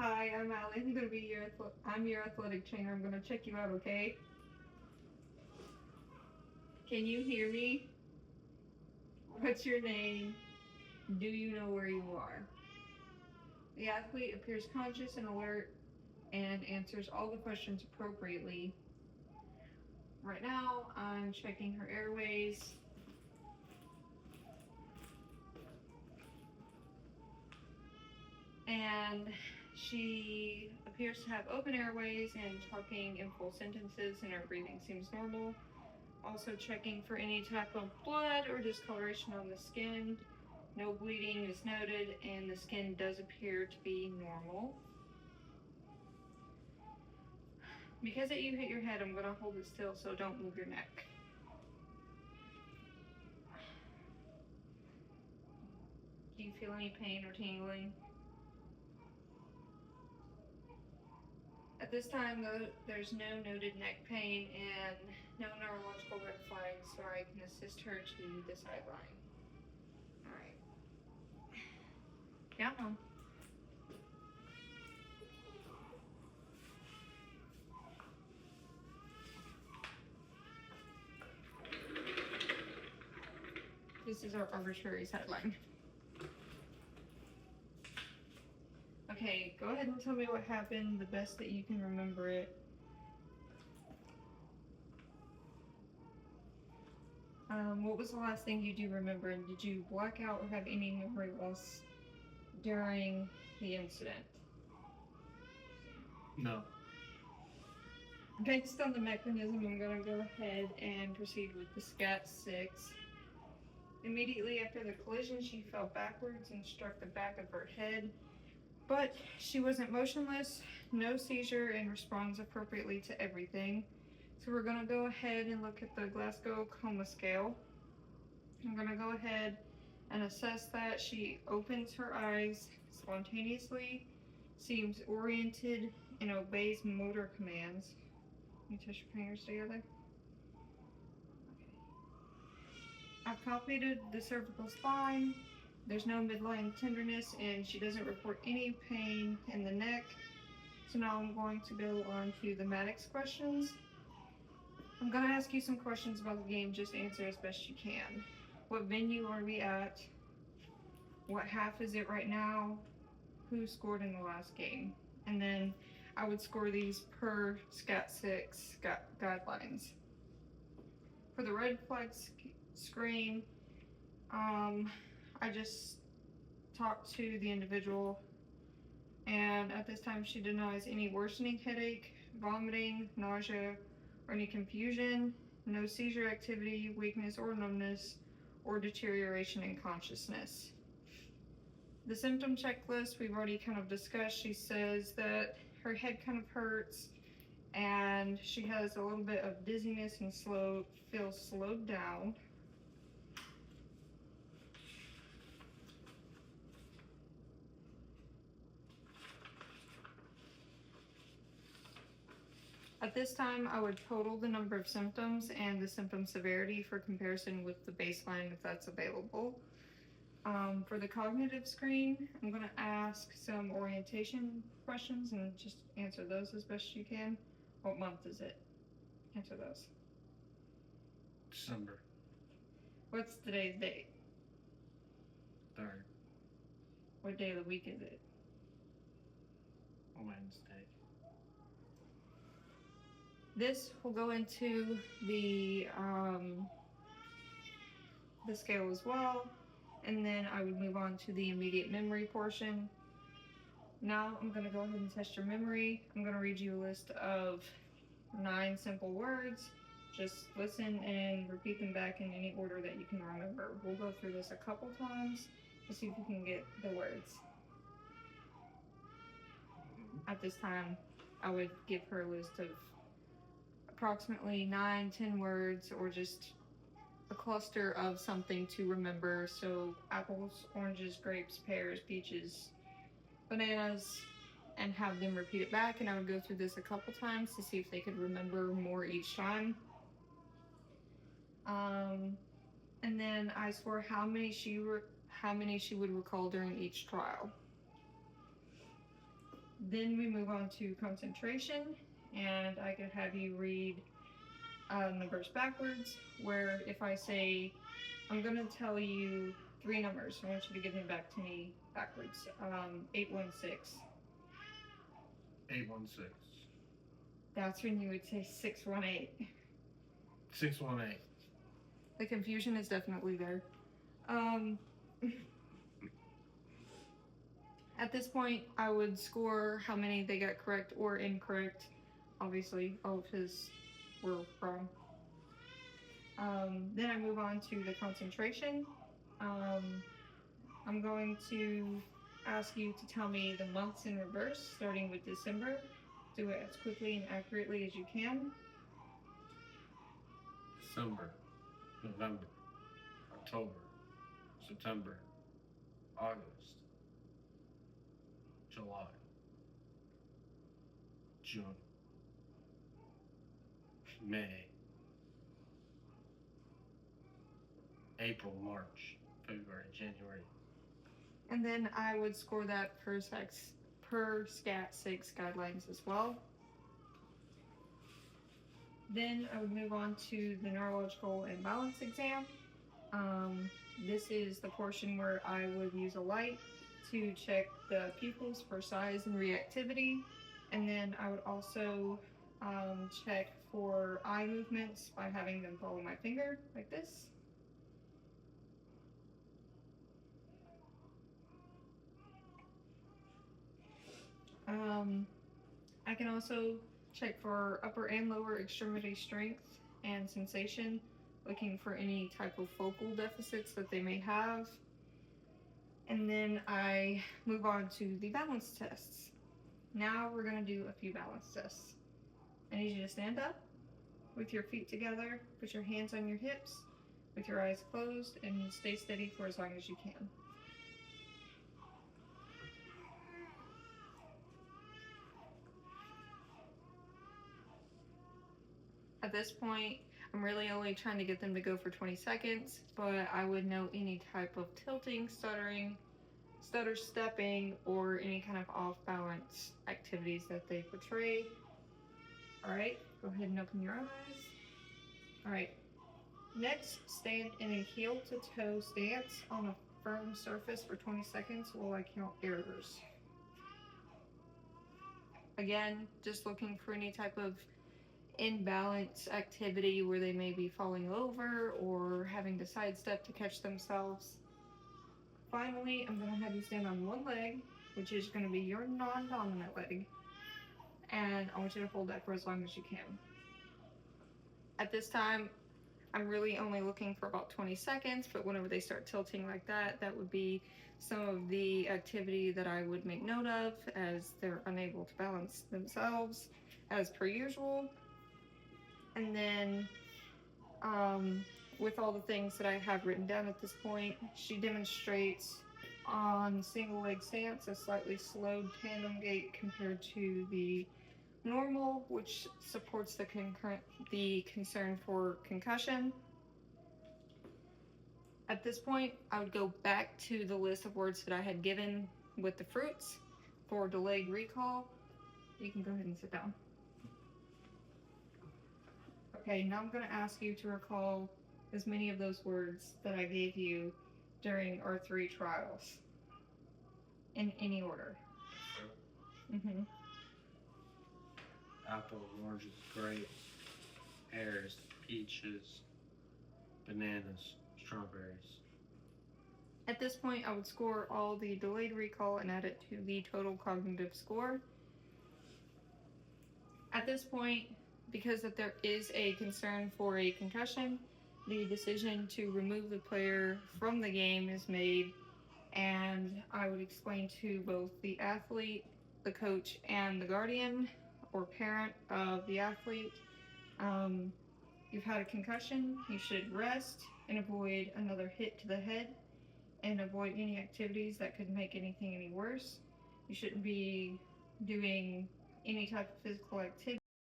Hi, I'm Allie. I'm your athletic trainer. I'm gonna check you out, okay? Can you hear me? What's your name? Do you know where you are? The athlete appears conscious and alert and answers all the questions appropriately. Right now, I'm checking her airways. And she appears to have open airways and talking in full sentences, and her breathing seems normal. Also checking for any type of blood or discoloration on the skin. No bleeding is noted, and the skin does appear to be normal. Because you hit your head, I'm going to hold it still so don't move your neck. Do you feel any pain or tingling? At this time, though, there's no noted neck pain and no neurological red flags, so I can assist her to the sideline. All right. Yeah, Mom. This is our arbitrary sideline. Okay, go ahead and tell me what happened the best that you can remember it. What was the last thing you do remember? And did you black out or have any memory loss during the incident? No. Based on the mechanism, I'm going to go ahead and proceed with the SCAT-6. Immediately after the collision, she fell backwards and struck the back of her head, but she wasn't motionless, no seizure, and responds appropriately to everything. So we're going to go ahead and look at the Glasgow Coma Scale. I'm going to go ahead and assess that. She opens her eyes spontaneously, seems oriented, and obeys motor commands. You touch your fingers together. I've palpated the cervical spine. There's no midline tenderness, and she doesn't report any pain in the neck. So now I'm going to go on to the Maddox questions. I'm going to ask you some questions about the game. Just answer as best you can. What venue are we at? What half is it right now? Who scored in the last game? And then I would score these per SCAT-6 guidelines. For the red flag screen, I just talked to the individual, and at this time she denies any worsening headache, vomiting, nausea, or any confusion, no seizure activity, weakness or numbness, or deterioration in consciousness. The symptom checklist we've already kind of discussed. She says that her head kind of hurts, and she has a little bit of dizziness and feels slowed down. At this time, I would total the number of symptoms and the symptom severity for comparison with the baseline if that's available. For the cognitive screen, I'm going to ask some orientation questions and just answer those as best you can. What month is it? Answer those. December What's today's date? 3rd, What day of the week is it? Wednesday. This will go into the scale as well, and then I would move on to the immediate memory portion. Now I'm going to go ahead and test your memory. I'm going to read you a list of 9 simple words. Just listen and repeat them back in any order that you can remember. We'll go through this a couple times to see if you can get the words. At this time, I would give her a list of approximately 9-10 words, or just a cluster of something to remember. So apples, oranges, grapes, pears, peaches, bananas, and have them repeat it back. And I would go through this a couple times to see if they could remember more each time. And then I swore how many she would recall during each trial. Then we move on to concentration, and I could have you read numbers backwards, where if I say, I'm going to tell you three numbers, I want you to give them back to me backwards. 816. 816. That's when you would say 618. 618. The confusion is definitely there. At this point, I would score how many they got correct or incorrect. Obviously, all of his were wrong. Then I move on to the concentration. I'm going to ask you to tell me the months in reverse, starting with December. Do it as quickly and accurately as you can. December, November, October, September, August, July, June, May, April, March, February, January. And then I would score that per SCAT 6 guidelines as well. Then I would move on to the neurological imbalance exam. This is the portion where I would use a light to check the pupils for size and reactivity. And then I would also check for eye movements by having them follow my finger like this. I can also check for upper and lower extremity strength and sensation, looking for any type of focal deficits that they may have. And then I move on to the balance tests. Now we're going to do a few balance tests. I need you to stand up with your feet together, put your hands on your hips, with your eyes closed, and stay steady for as long as you can. At this point, I'm really only trying to get them to go for 20 seconds, but I would note any type of tilting, stuttering, stutter stepping, or any kind of off balance activities that they portray. All right, go ahead and open your eyes. All right, next, stand in a heel to toe stance on a firm surface for 20 seconds while I count errors. Again, just looking for any type of imbalance activity where they may be falling over or having to sidestep to catch themselves. Finally, I'm going to have you stand on one leg, which is going to be your non-dominant leg, and I want you to hold that for as long as you can. At this time, I'm really only looking for about 20 seconds, but whenever they start tilting like that, that would be some of the activity that I would make note of as they're unable to balance themselves as per usual. And then with all the things that I have written down at this point, she demonstrates on single leg stance a slightly slowed tandem gait compared to the normal, which supports the concern for concussion. At this point, I would go back to the list of words that I had given with the fruits for delayed recall. You can go ahead and sit down. Okay, now I'm going to ask you to recall as many of those words that I gave you during our 3 trials, in any order. Apples, oranges, grapes, pears, peaches, bananas, strawberries. At this point, I would score all the delayed recall and add it to the total cognitive score. At this point, because that there is a concern for a concussion, the decision to remove the player from the game is made, and I would explain to both the athlete, the coach, and the guardian or parent of the athlete, you've had a concussion, you should rest and avoid another hit to the head and avoid any activities that could make anything any worse. You shouldn't be doing any type of physical activity